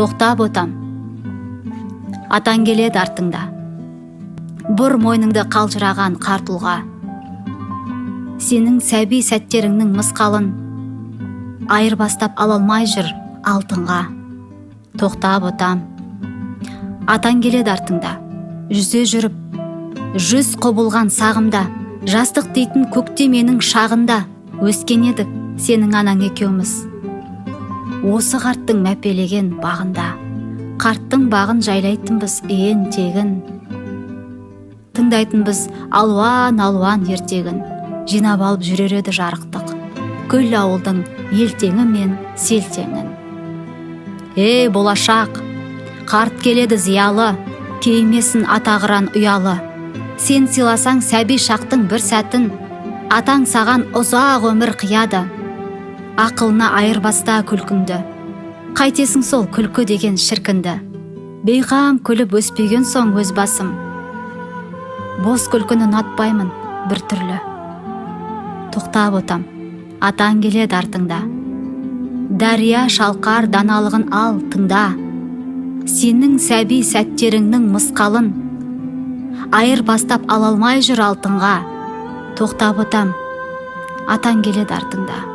тоқтап отам. Атаң келеді артыңда, бұр мойныңды қалжыраған қартұлға. Сенің сәби сәттеріңнің мысқалын айырбастап ала алмай жүр алтынға. Тоқтап отам. Атаң келеді артыңда, жүзе жүріп, жүз құбылған сағымда, жастық дейтін көкте менің шағында өскен едік сенің анаң екеуміз. Осы қарттың мәпелеген бағында, қарттың бағын жайлайтынбыз ең тегін. Тыңдайтынбыз алуан ертегін, жинап алып жүрер еді жарықтық, күл ауылдың елтеңі мен селтеңін. Ей болашақ, қарт келеді зиялы, кеймесін атағыран ұялы. Сен сыйласаң сәби шақтың бір сәтін, атаң саған ұзақ өмір қияды. Ақылына айырбаста күлкіңді, қайтесің сол күлкі деген шіркінді. Бейқам күліп өспеген соң өз басым, бос күлкіні ұнатпаймын бір түрлі. Тоқтап отам, атаң келеді артыңда, дария шалқар даналығын ал тыңда. Сенің сәби сәттеріңнің мысқалын айырбастап ала алмай жүр алтынға. Тоқтап отам, атаң келеді артыңда.